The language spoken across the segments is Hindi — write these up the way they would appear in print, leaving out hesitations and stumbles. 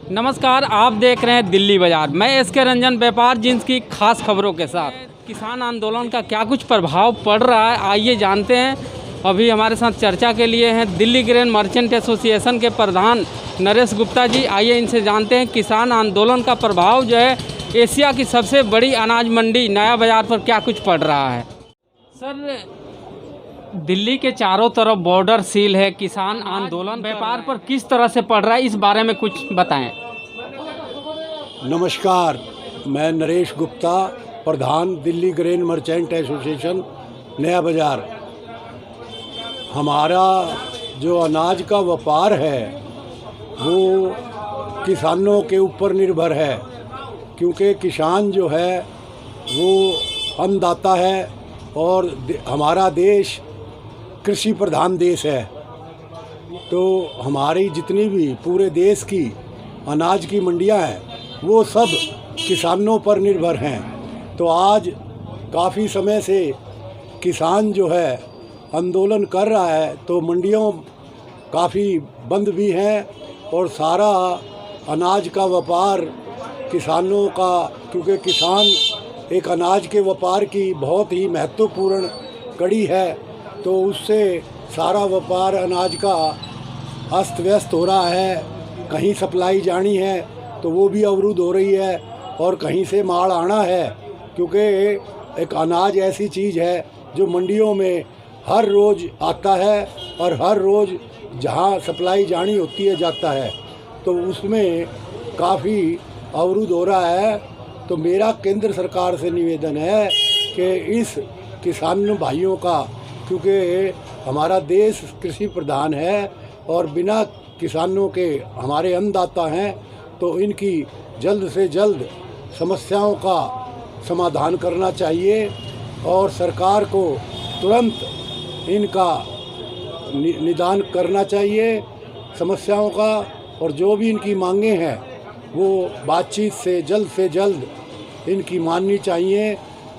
नमस्कार, आप देख रहे हैं दिल्ली बाजार। मैं एसके रंजन, व्यापार जिन्स की खास खबरों के साथ। किसान आंदोलन का क्या कुछ प्रभाव पड़ रहा है, आइए जानते हैं। अभी हमारे साथ चर्चा के लिए हैं दिल्ली ग्रेन मर्चेंट एसोसिएशन के प्रधान नरेश गुप्ता जी। आइए इनसे जानते हैं किसान आंदोलन का प्रभाव जो है एशिया की सबसे बड़ी अनाज मंडी नया बाज़ार पर क्या कुछ पड़ रहा है। सर, दिल्ली के चारों तरफ बॉर्डर सील है, किसान आंदोलन व्यापार पर किस तरह से पड़ रहा है, इस बारे में कुछ बताएं। नमस्कार, मैं नरेश गुप्ता, प्रधान दिल्ली ग्रेन मर्चेंट एसोसिएशन नया बाज़ार। हमारा जो अनाज का व्यापार है वो किसानों के ऊपर निर्भर है, क्योंकि किसान जो है वो अन्नदाता है और हमारा देश कृषि प्रधान देश है। तो हमारी जितनी भी पूरे देश की अनाज की मंडियां हैं वो सब किसानों पर निर्भर हैं। तो आज काफ़ी समय से किसान जो है आंदोलन कर रहा है, तो मंडियों काफ़ी बंद भी हैं और सारा अनाज का व्यापार किसानों का, क्योंकि किसान एक अनाज के व्यापार की बहुत ही महत्वपूर्ण कड़ी है, तो उससे सारा व्यापार अनाज का अस्त व्यस्त हो रहा है। कहीं सप्लाई जानी है तो वो भी अवरुद्ध हो रही है और कहीं से माल आना है, क्योंकि एक अनाज ऐसी चीज़ है जो मंडियों में हर रोज़ आता है और हर रोज़ जहाँ सप्लाई जानी होती है जाता है, तो उसमें काफ़ी अवरुद्ध हो रहा है। तो मेरा केंद्र सरकार से निवेदन है कि इस किसान भाइयों का, क्योंकि हमारा देश कृषि प्रधान है और बिना किसानों के हमारे अन्नदाता हैं, तो इनकी जल्द से जल्द समस्याओं का समाधान करना चाहिए और सरकार को तुरंत इनका निदान करना चाहिए समस्याओं का, और जो भी इनकी मांगें हैं वो बातचीत से जल्द इनकी माननी चाहिए,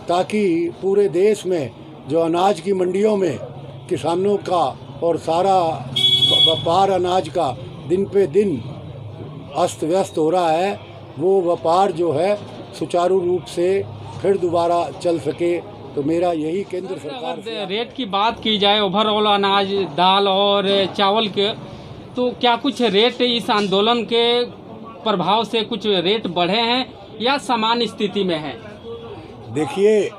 ताकि पूरे देश में जो अनाज की मंडियों में किसानों का और सारा व्यापार अनाज का दिन पे दिन अस्त व्यस्त हो रहा है, वो व्यापार जो है सुचारू रूप से फिर दोबारा चल सके। तो मेरा यही केंद्र सरकार से। रेट की बात की जाए ओवरऑल अनाज, दाल और चावल के, तो क्या कुछ रेट इस आंदोलन के प्रभाव से कुछ रेट बढ़े हैं या सामान्य स्थिति में है? देखिए,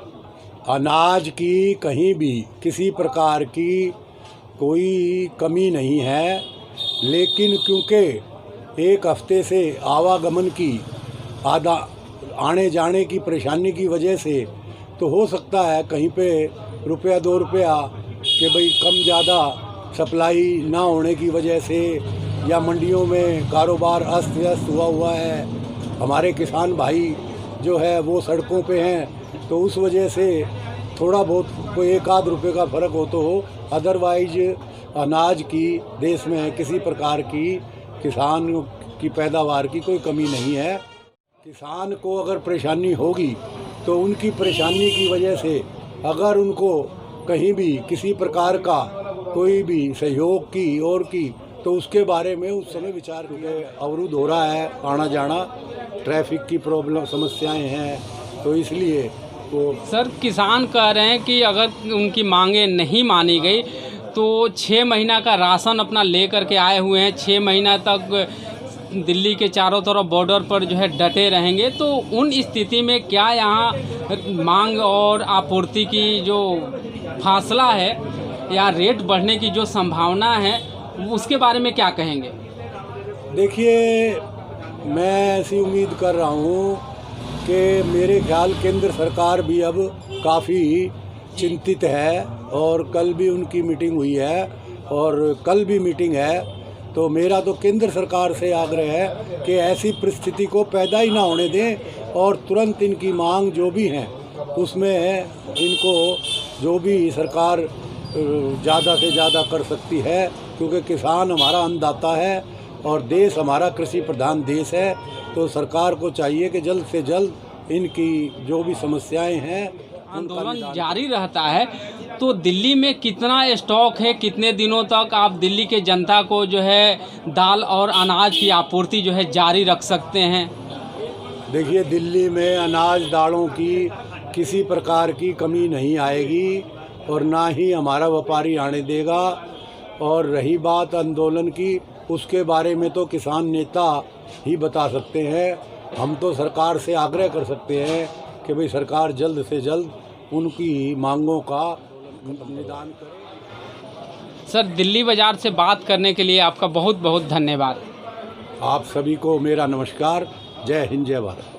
अनाज की कहीं भी किसी प्रकार की कोई कमी नहीं है, लेकिन क्योंकि एक हफ्ते से आवागमन की आने जाने की परेशानी की वजह से, तो हो सकता है कहीं पे रुपया 2 रुपया कि भाई कम ज़्यादा सप्लाई ना होने की वजह से, या मंडियों में कारोबार अस्त व्यस्त हुआ है, हमारे किसान भाई जो है वो सड़कों पे हैं, तो उस वजह से थोड़ा बहुत कोई 1-आध रुपये का फ़र्क हो तो हो। अदरवाइज अनाज की देश में किसी प्रकार की किसान की पैदावार की कोई कमी नहीं है। किसान को अगर परेशानी होगी तो उनकी परेशानी की वजह से अगर उनको कहीं भी किसी प्रकार का कोई भी सहयोग की और की, तो उसके बारे में उस समय विचार किया। अवरुद्ध हो रहा है आना जाना, ट्रैफिक की प्रॉब्लम समस्याएं हैं, तो इसलिए वो। सर, किसान कह रहे हैं कि अगर उनकी मांगें नहीं मानी गई तो 6 महीना का राशन अपना ले करके आए हुए हैं, 6 महीना तक दिल्ली के चारों तरफ बॉर्डर पर जो है डटे रहेंगे। तो उन स्थिति में क्या यहाँ मांग और आपूर्ति की जो फासला है या रेट बढ़ने की जो संभावना है, उसके बारे में क्या कहेंगे? देखिए, मैं ऐसी उम्मीद कर रहा हूँ कि मेरे ख्याल केंद्र सरकार भी अब काफ़ी चिंतित है, और कल भी उनकी मीटिंग हुई है और कल भी मीटिंग है। तो मेरा तो केंद्र सरकार से आग्रह है कि ऐसी परिस्थिति को पैदा ही ना होने दें और तुरंत इनकी मांग जो भी हैं उसमें इनको जो भी सरकार ज़्यादा से ज़्यादा कर सकती है, क्योंकि किसान हमारा अन्नदाता है और देश हमारा कृषि प्रधान देश है। तो सरकार को चाहिए कि जल्द से जल्द इनकी जो भी समस्याएं हैं आंदोलन जारी रहता है तो दिल्ली में कितना स्टॉक है, कितने दिनों तक आप दिल्ली के जनता को जो है दाल और अनाज की आपूर्ति जो है जारी रख सकते हैं? देखिए, दिल्ली में अनाज दालों की किसी प्रकार की कमी नहीं आएगी और ना ही हमारा व्यापारी आने देगा। और रही बात आंदोलन की, उसके बारे में तो किसान नेता ही बता सकते हैं। हम तो सरकार से आग्रह कर सकते हैं कि भाई सरकार जल्द से जल्द उनकी मांगों का निदान करे। सर, दिल्ली बाज़ार से बात करने के लिए आपका बहुत बहुत धन्यवाद। आप सभी को मेरा नमस्कार। जय हिंद, जय भारत।